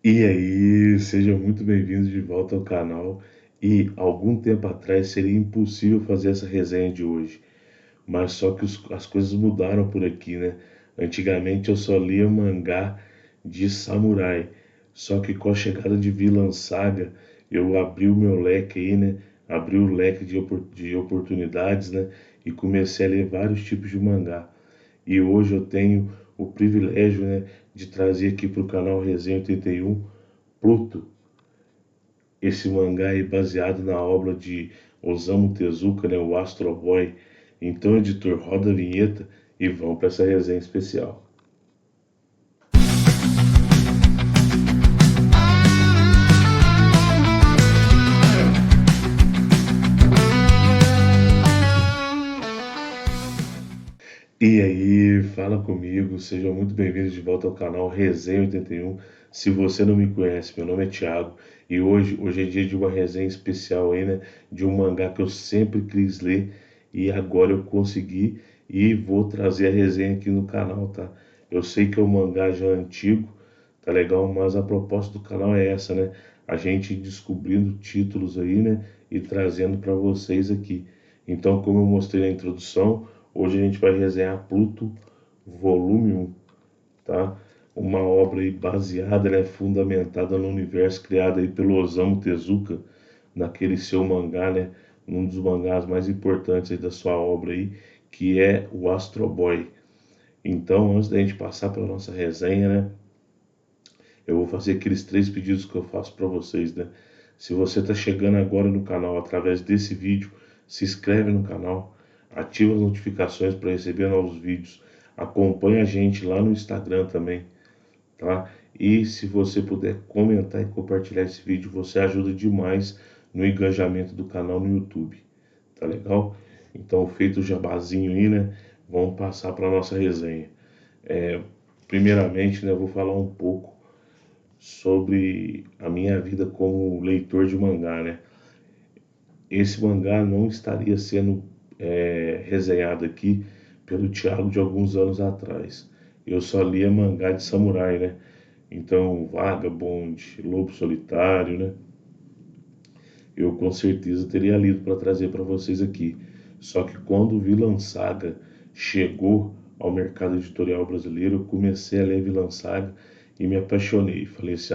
E aí, sejam muito bem-vindos de volta ao canal. E algum tempo atrás seria impossível fazer essa resenha de hoje, mas só que as coisas mudaram por aqui, né? Antigamente eu só lia mangá de samurai, só que com a chegada de Vinland Saga eu abri o meu leque aí, né? Abri o leque de oportunidades, né? E comecei a ler vários tipos de mangá. E hoje eu tenho o privilégio, né, de trazer aqui para o canal Resenha 81 Pluto, esse mangá é baseado na obra de Osamu Tezuka, né, o Astro Boy. Então, editor, roda a vinheta e vamos para essa resenha especial. E aí, fala comigo, sejam muito bem-vindos de volta ao canal Resenha 81. Se você não me conhece, meu nome é Thiago e hoje é dia de uma resenha especial aí, né? De um mangá que eu sempre quis ler e agora eu consegui e vou trazer a resenha aqui no canal, tá? Eu sei que é um mangá já antigo, tá legal, mas a proposta do canal é essa, né? A gente descobrindo títulos aí, né? E trazendo para vocês aqui. Então, como eu mostrei na introdução, hoje a gente vai resenhar Pluto, volume 1, tá? Uma obra aí baseada, né, fundamentada no universo criado aí pelo Osamu Tezuka, naquele seu mangá, né, um dos mangás mais importantes aí da sua obra aí, que é o Astro Boy. Então, antes da gente passar para nossa resenha, né, eu vou fazer aqueles 3 pedidos que eu faço para vocês, né? Se você está chegando agora no canal através desse vídeo, se inscreve no canal, ativa as notificações para receber novos vídeos, acompanha a gente lá no Instagram também, tá? E se você puder comentar e compartilhar esse vídeo, você ajuda demais no engajamento do canal no YouTube, tá legal? Então, feito o jabazinho aí, né? Vamos passar para nossa resenha. Primeiramente, né, eu vou falar um pouco sobre a minha vida como leitor de mangá, né? Esse mangá não estaria sendo resenhado aqui pelo Thiago de alguns anos atrás. Eu só lia mangá de samurai, né? Então, Vagabond, Lobo Solitário, né? Eu com certeza teria lido para trazer para vocês aqui. Só que quando o Vinland Saga chegou ao mercado editorial brasileiro, eu comecei a ler Vinland Saga e me apaixonei. Falei assim,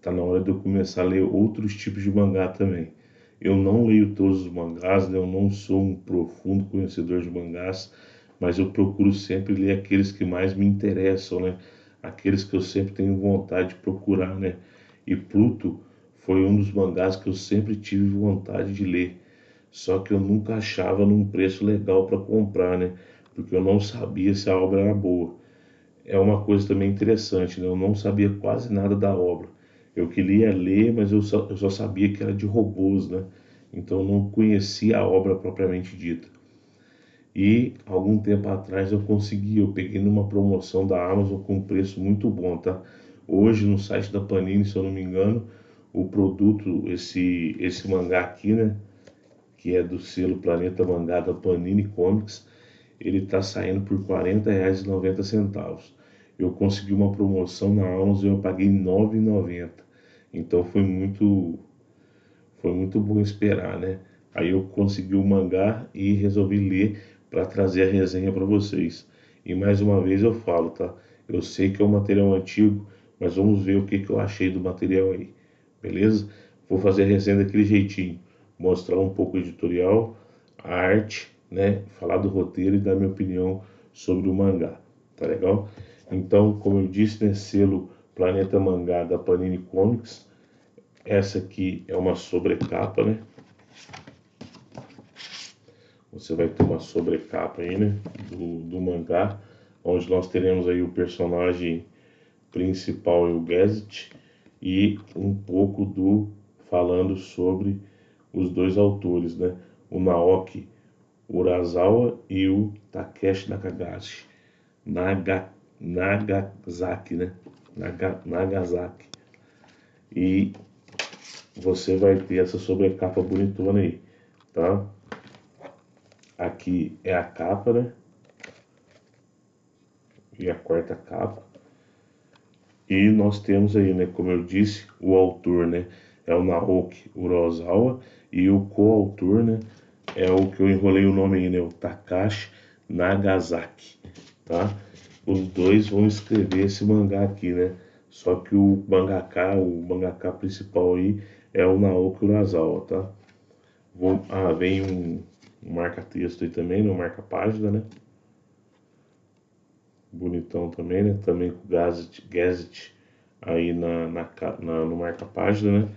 tá na hora de eu começar a ler outros tipos de mangá também. Eu não leio todos os mangás, né? Eu não sou um profundo conhecedor de mangás, mas eu procuro sempre ler aqueles que mais me interessam, né? Aqueles que eu sempre tenho vontade de procurar, né? E Pluto foi um dos mangás que eu sempre tive vontade de ler, só que eu nunca achava num preço legal para comprar, né? Porque eu não sabia se a obra era boa. É uma coisa também interessante, né? Eu não sabia quase nada da obra. Eu queria ler, mas eu só sabia que era de robôs, né? Então eu não conhecia a obra propriamente dita. E algum tempo atrás eu peguei numa promoção da Amazon com um preço muito bom, tá? Hoje no site da Panini, se eu não me engano, o produto, esse mangá aqui, né, que é do selo Planeta Mangá da Panini Comics, ele tá saindo por R$ 40,90. Eu consegui uma promoção na Amazon e eu paguei R$ 9,90. Então foi muito bom esperar, né? Aí eu consegui o mangá e resolvi ler para trazer a resenha para vocês. E mais uma vez eu falo, tá? Eu sei que é um material antigo, mas vamos ver o que eu achei do material aí, beleza? Vou fazer a resenha daquele jeitinho, mostrar um pouco o editorial, a arte, né? Falar do roteiro e dar minha opinião sobre o mangá, tá legal? Então, como eu disse, né, selo Planeta Mangá da Panini Comics. Essa aqui é uma sobrecapa, né? Você vai ter uma sobrecapa aí, né? Do mangá, onde nós teremos aí o personagem principal, o Gazet, e um pouco falando sobre os dois autores, né? O Naoki Urasawa e o Takeshi Nakagashi. Nagasaki, né? Nagasaki. E você vai ter essa sobrecapa bonitona aí, tá? Aqui é a capa, né? E a quarta capa. E nós temos aí, né, como eu disse, o autor, né, é o Naoki Urasawa e o coautor, né, é o que eu enrolei o nome aí, né, o Takashi Nagasaki, tá? Os dois vão escrever esse mangá aqui, né? Só que o mangaka principal aí é o Naoki Urasawa, tá? Vem um marca-texto aí também, né, um marca-página, né? Bonitão também, né? Também com Gazette aí no marca-página, né?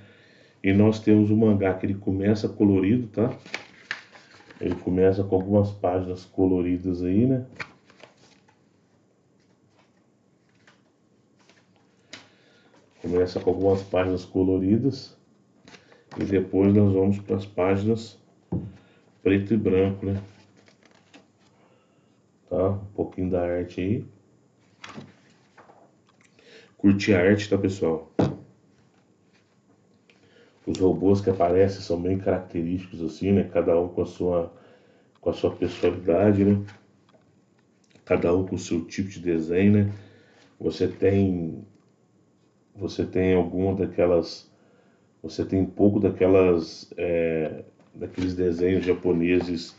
E nós temos o mangá que ele começa colorido, tá? Ele começa com algumas páginas coloridas aí, né? Começa com algumas páginas coloridas e depois nós vamos para as páginas preto e branco, né? Tá? Um pouquinho da arte aí. Curtir a arte, tá, pessoal? Os robôs que aparecem são bem característicos assim, né? Cada um com a sua personalidade, né? Cada um com o seu tipo de desenho, né? Você tem você tem alguma daquelas você tem um pouco daqueles desenhos japoneses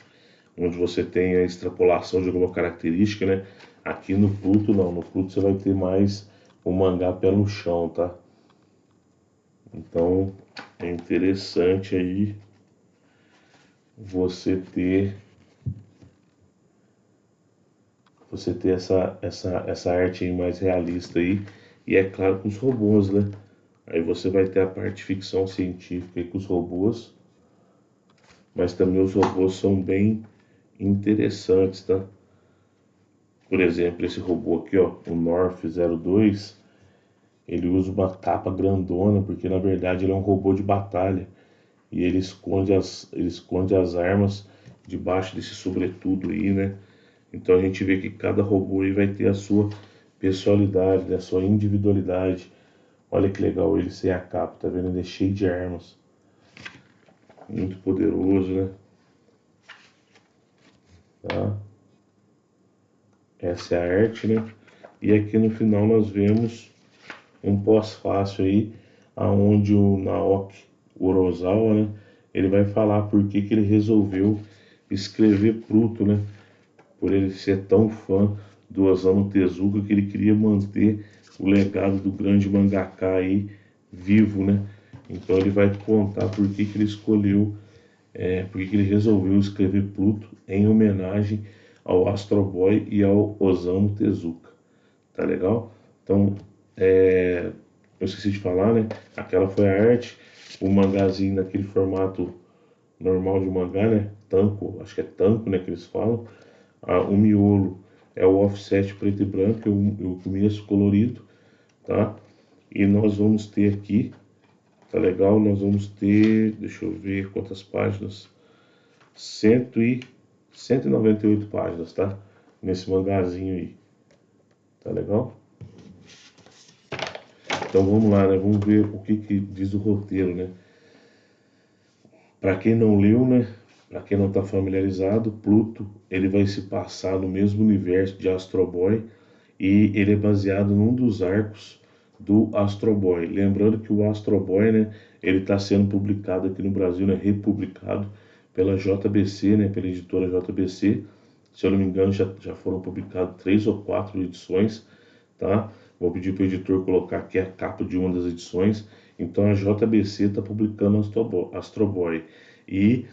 onde você tem a extrapolação de alguma característica, né? Aqui no Pluto não, no Pluto você vai ter mais um mangá pé no chão, tá? Então é interessante aí você ter essa arte aí mais realista aí, e é claro com os robôs, né? Aí você vai ter a parte de ficção científica aí com os robôs, mas também os robôs são bem interessantes, tá? Por exemplo, esse robô aqui, ó, o North 02, ele usa uma capa grandona, porque na verdade ele é um robô de batalha e ele esconde as armas debaixo desse sobretudo aí, né? Então a gente vê que cada robô aí vai ter a sua personalidade, né? A sua individualidade. Olha que legal ele sem a capa, tá vendo? Ele é cheio de armas. Muito poderoso, né? Tá? Essa é a arte, né? E aqui no final nós vemos um pós-fácil aí, aonde o Naoki Urasawa, né? Ele vai falar por que ele resolveu escrever Pluto, né? Por ele ser tão fã do Osamu Tezuka que ele queria manter o legado do grande mangaka aí vivo, né? Então ele vai contar por que ele escolheu, por que ele resolveu escrever Pluto em homenagem ao Astro Boy e ao Osamu Tezuka. Tá legal? Então, eu esqueci de falar, né? Aquela foi a arte, o mangazinho naquele formato normal de mangá, né? Tanco, acho que é tanco, né? Que eles falam. O miolo é o offset preto e branco, o começo colorido, tá? E nós vamos ter aqui, tá legal? Nós vamos ter, deixa eu ver quantas páginas, 100 e 198 páginas, tá? Nesse mangazinho aí, tá legal? Então vamos lá, né? Vamos ver o que diz o roteiro, né? Para quem não leu, né? Para quem não está familiarizado, Pluto ele vai se passar no mesmo universo de Astro Boy e ele é baseado num dos arcos do Astro Boy. Lembrando que o Astro Boy, né? Ele está sendo publicado aqui no Brasil, né? Republicado pela JBC, né? Pela editora JBC. Se eu não me engano, já foram publicadas 3 ou 4 edições, tá? Vou pedir para o editor colocar aqui a capa de uma das edições. Então a JBC está publicando Astro Boy e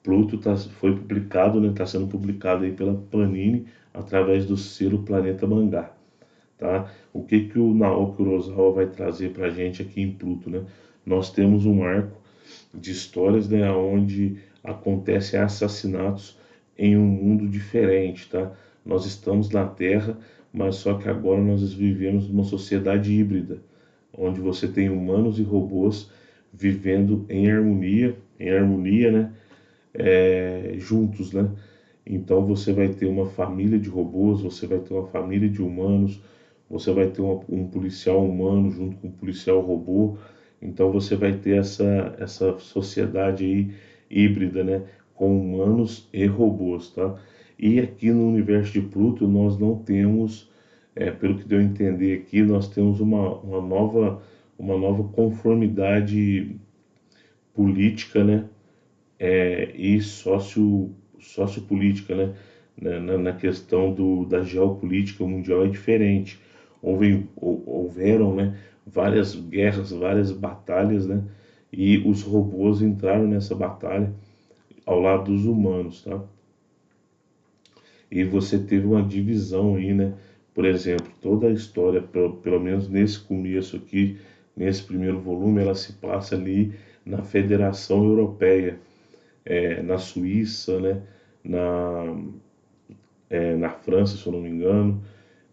Pluto foi publicado, né? Está sendo publicado aí pela Panini através do selo Planeta Mangá, tá? O que o Naoki Urasawa vai trazer para a gente aqui em Pluto, né? Nós temos um arco de histórias, né, onde acontecem assassinatos em um mundo diferente, tá? Nós estamos na Terra, mas só que agora nós vivemos numa sociedade híbrida, onde você tem humanos e robôs vivendo em harmonia, né? Juntos, né? Então você vai ter uma família de robôs, você vai ter uma família de humanos, você vai ter um policial humano junto com um policial robô. Então você vai ter essa sociedade aí híbrida, né? Com humanos e robôs, tá? E aqui no universo de Pluto nós não temos pelo que deu a entender aqui, nós temos uma nova conformidade política, né? E sociopolítica, né? Na questão da geopolítica mundial é diferente. Houveram, né, várias guerras, várias batalhas, né? E os robôs entraram nessa batalha ao lado dos humanos, tá? E você teve uma divisão aí, né? Por exemplo, toda a história, pelo menos nesse começo aqui, nesse primeiro volume, ela se passa ali na Federação Europeia, na Suíça, né? Na, na França, se eu não me engano,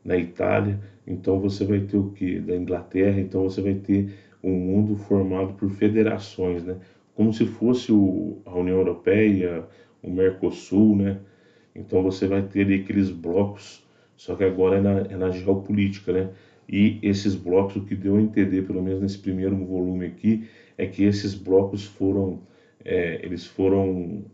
na Itália. Então você vai ter o que? Da Inglaterra, então você vai ter um mundo formado por federações, né? Como se fosse a União Europeia, o Mercosul, né? Então você vai ter ali aqueles blocos, só que agora é na geopolítica, né? E esses blocos, o que deu a entender, pelo menos nesse primeiro volume aqui, é que esses blocos eles foram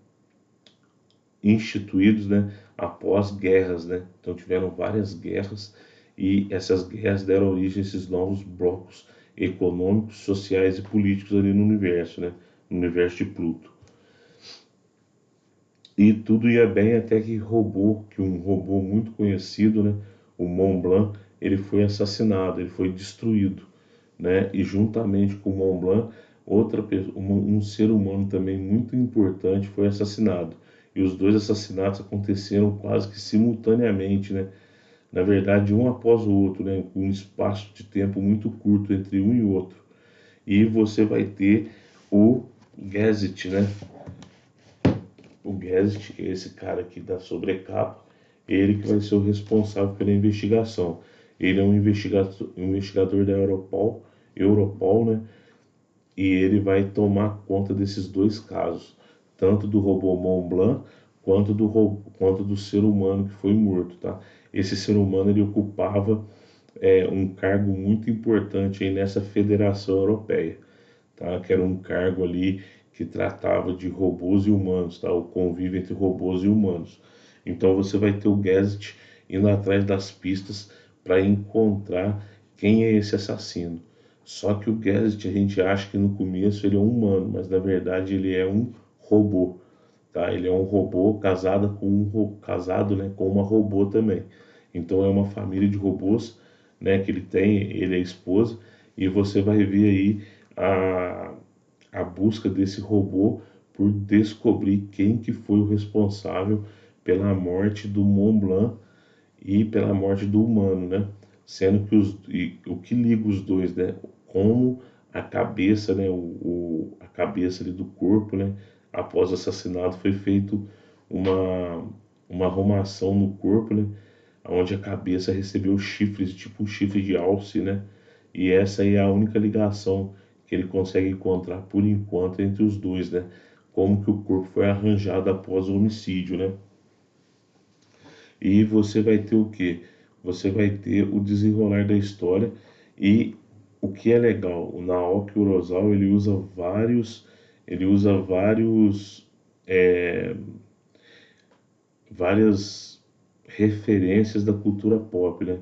instituídos, né, após guerras, né? Então tiveram várias guerras e essas guerras deram origem a esses novos blocos econômicos, sociais e políticos ali no universo, né? No universo de Pluto. E tudo ia bem até que um robô muito conhecido, né, o Mont Blanc, ele foi assassinado, ele foi destruído, né? E juntamente com o Mont Blanc, um ser humano também muito importante foi assassinado. E os dois assassinatos aconteceram quase que simultaneamente, né? Na verdade, um após o outro, né? Com um espaço de tempo muito curto entre um e outro. E você vai ter o Gazet, né? O Guest, que é esse cara aqui da sobrecapa, ele que vai ser o responsável pela investigação. Ele é um investigador da Europol, né? E ele vai tomar conta desses dois casos, tanto do robô Mont Blanc quanto do ser humano que foi morto, tá? Esse ser humano ele ocupava um cargo muito importante aí nessa Federação Europeia, tá? Que era um cargo ali que tratava de robôs e humanos, tá? O convívio entre robôs e humanos. Então você vai ter o Gazet indo atrás das pistas para encontrar quem é esse assassino. Só que o Gazet a gente acha que no começo ele é um humano, mas na verdade ele é um robô, tá? Ele é um robô casado, né, com uma robô também. Então é uma família de robôs, né, que ele tem, ele é a esposa, e você vai ver aí a, a busca desse robô por descobrir quem que foi o responsável pela morte do Mont Blanc e pela morte do humano, né? Sendo que o que liga os dois, né? Como a cabeça, né? A cabeça ali do corpo, né? Após o assassinato foi feito uma, uma arrumação no corpo, né? Onde a cabeça recebeu chifres, tipo um chifre de alce, né? E essa aí é a única ligação que ele consegue encontrar por enquanto entre os dois, né? Como que o corpo foi arranjado após o homicídio, né? E você vai ter o quê? Você vai ter o desenrolar da história e o que é legal, o Naoki Urasawa ele usa é, várias referências da cultura pop, né?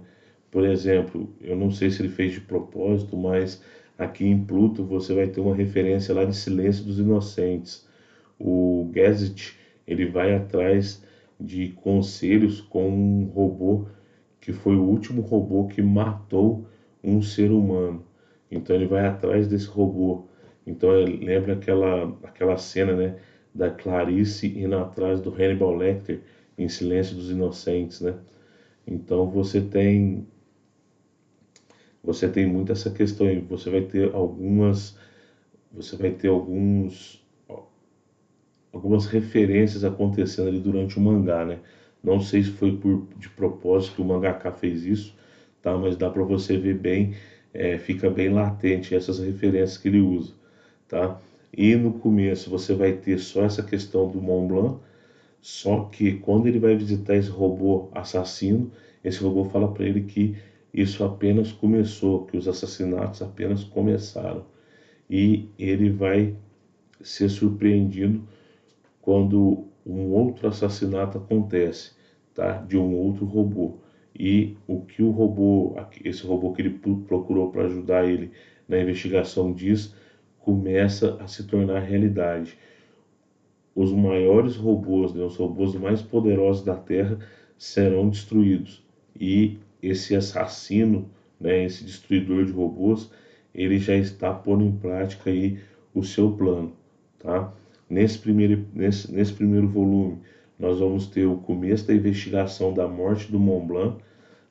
Por exemplo, eu não sei se ele fez de propósito, mas aqui em Pluto você vai ter uma referência lá de Silêncio dos Inocentes. O Gazet, ele vai atrás de conselhos com um robô que foi o último robô que matou um ser humano. Então ele vai atrás desse robô. Então lembra aquela cena, né, da Clarice indo atrás do Hannibal Lecter em Silêncio dos Inocentes, né? Então você tem muito essa questão aí. Você vai ter algumas referências acontecendo ali durante o mangá, né? Não sei se foi de propósito que o mangaka fez isso, tá? Mas dá para você ver bem, fica bem latente essas referências que ele usa, tá? E no começo você vai ter só essa questão do Mont Blanc, só que quando ele vai visitar esse robô assassino, esse robô fala para ele que isso apenas começou, que os assassinatos apenas começaram. E ele vai ser surpreendido quando um outro assassinato acontece, tá? De um outro robô. e o que o robô, esse robô que ele procurou para ajudar ele na investigação diz, começa a se tornar realidade. Os maiores robôs, né, os robôs mais poderosos da Terra serão destruídos. E esse assassino, né, esse destruidor de robôs, ele já está pondo em prática aí o seu plano, tá? Nesse primeiro volume, nós vamos ter o começo da investigação da morte do Mont Blanc.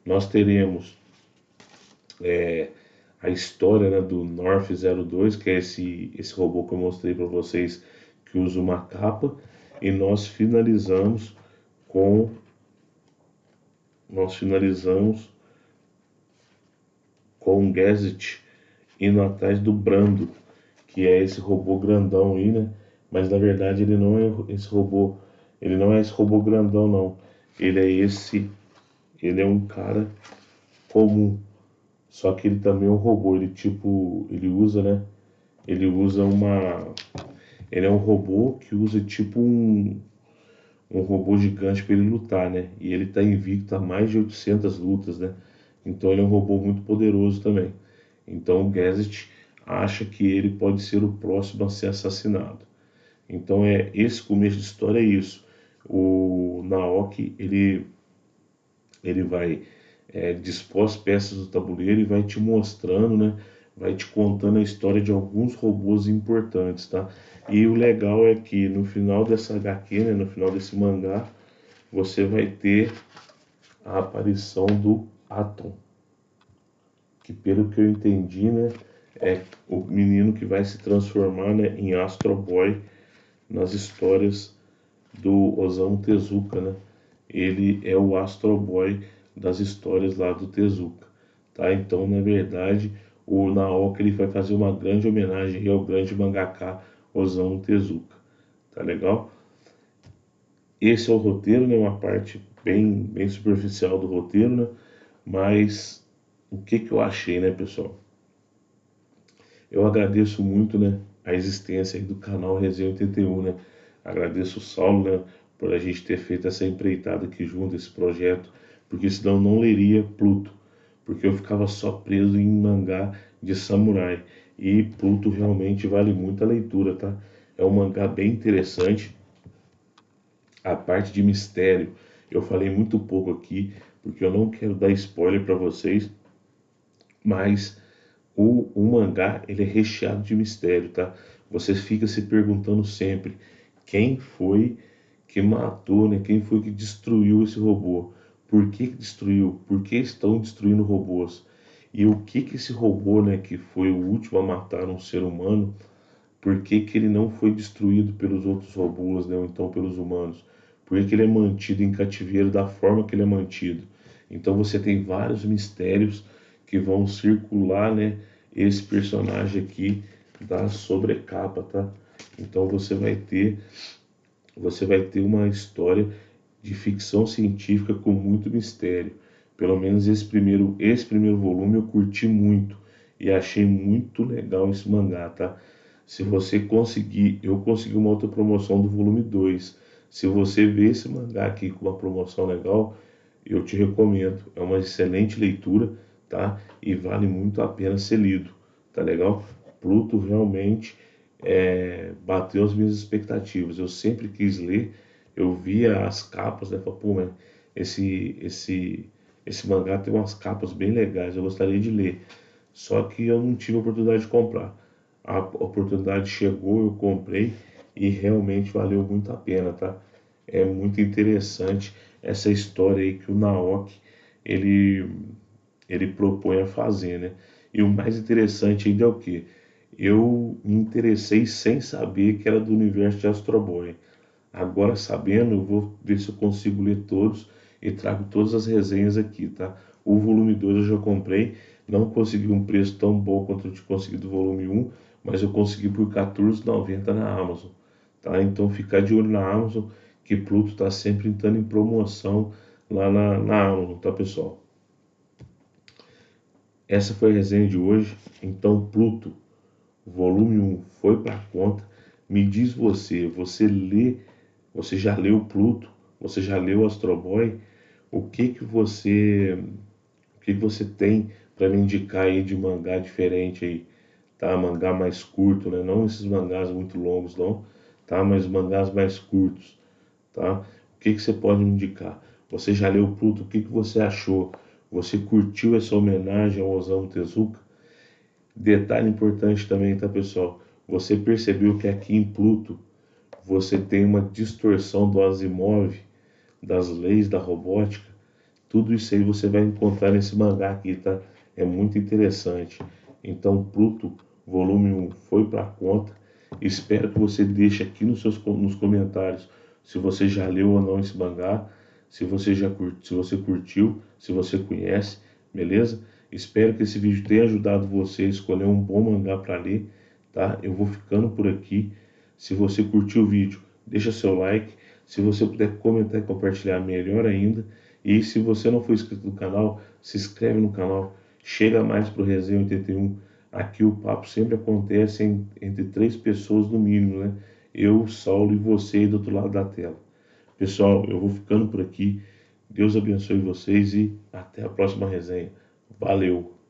Nós teremos a história, né, do North-02, que é esse robô que eu mostrei para vocês, que usa uma capa, e com nós finalizamos com o Gazet indo atrás do Brando, que é esse robô grandão aí, né? Mas na verdade ele não é esse robô, ele não é esse robô grandão não. Ele é um cara comum, só que ele também é um robô, ele usa, né? Ele usa uma, ele é um robô que usa tipo um robô gigante para ele lutar, né? E ele está invicto a mais de 800 lutas, né? Então ele é um robô muito poderoso também. Então o Gazet acha que ele pode ser o próximo a ser assassinado. Então esse começo de história é isso. O Naoki ele vai dispor as peças do tabuleiro e vai te mostrando, né? Vai te contando a história de alguns robôs importantes, tá? E o legal é que no final dessa HQ, né, no final desse mangá, você vai ter a aparição do Atom, que pelo que eu entendi, né, é o menino que vai se transformar, né, em Astro Boy nas histórias do Osamu Tezuka, né? Ele é o Astro Boy das histórias lá do Tezuka, tá? Então, na verdade, o Naoki ele vai fazer uma grande homenagem ao grande mangaka Osamu Tezuka, tá legal? Esse é o roteiro, né? Uma parte bem superficial do roteiro, né? Mas o que que eu achei, né, pessoal? Eu agradeço muito, né, a existência aí do canal Resenha 81, né? Agradeço o Saulo, né, por a gente ter feito essa empreitada aqui junto, esse projeto, porque senão eu não leria Pluto, porque eu ficava só preso em mangá de samurai. E Pluto realmente vale muito a leitura, tá? É um mangá bem interessante. A parte de mistério, eu falei muito pouco aqui, porque eu não quero dar spoiler para vocês, mas o mangá ele é recheado de mistério, tá? Você fica se perguntando sempre quem foi que matou, né? Quem foi que destruiu esse robô? Por que que destruiu? Por que estão destruindo robôs? E o que que esse robô, né, que foi o último a matar um ser humano, por que que ele não foi destruído pelos outros robôs, né, ou então pelos humanos? Por que que ele é mantido em cativeiro da forma que ele é mantido? Então você tem vários mistérios que vão circular, né, esse personagem aqui da sobrecapa, tá? Então você vai ter uma história de ficção científica com muito mistério. Pelo menos esse primeiro volume eu curti muito e achei muito legal esse mangá, tá? Se você conseguir, eu consegui uma outra promoção do volume 2. Se você vê esse mangá aqui com uma promoção legal, eu te recomendo. É uma excelente leitura, tá? E vale muito a pena ser lido, tá legal? Pluto realmente bateu as minhas expectativas. Eu sempre quis ler, eu via as capas, né? Falei, pô, mas esse mangá tem umas capas bem legais, eu gostaria de ler. Só que eu não tive a oportunidade de comprar. A oportunidade chegou, eu comprei e realmente valeu muito a pena, tá? É muito interessante essa história aí que o Naoki ele, ele propõe a fazer, né? E o mais interessante ainda é o que? Eu me interessei sem saber que era do universo de Astro Boy. Agora sabendo, eu vou ver se eu consigo ler todos e trago todas as resenhas aqui, tá? O volume 2 eu já comprei, não consegui um preço tão bom quanto eu tinha conseguido o volume um, mas eu consegui por R$ 14,90 na Amazon, tá? Então ficar de olho na Amazon, que Pluto está sempre entrando em promoção lá na Amazon, tá, pessoal? Essa foi a resenha de hoje. Então, Pluto, volume um foi para conta. Me diz você já leu Pluto? Você já leu Astro Boy? O que que você tem para me indicar aí de mangá diferente aí, tá? Mangá mais curto, né? Não esses mangás muito longos, não, tá? Mas mangás mais curtos, tá? O que que você pode me indicar? Você já leu Pluto? O que que você achou? Você curtiu essa homenagem ao Osamu Tezuka? Detalhe importante também, tá, pessoal? Você percebeu que aqui em Pluto você tem uma distorção do Asimov, das leis da robótica? Tudo isso aí você vai encontrar nesse mangá aqui, tá? É muito interessante. Então, Pluto, volume 1 foi para conta. Espero que você deixe aqui nos comentários se você já leu ou não esse mangá, se você curtiu, se você conhece, beleza? Espero que esse vídeo tenha ajudado você a escolher um bom mangá para ler, tá? Eu vou ficando por aqui. Se você curtiu o vídeo, deixa seu like. Se você puder comentar e compartilhar, melhor ainda. E se você não for inscrito no canal, se inscreve no canal. Chega mais pro Resenha 81. Aqui o papo sempre acontece entre três pessoas no mínimo, né? Eu, Saulo e você aí do outro lado da tela. Pessoal, eu vou ficando por aqui. Deus abençoe vocês e até a próxima resenha. Valeu!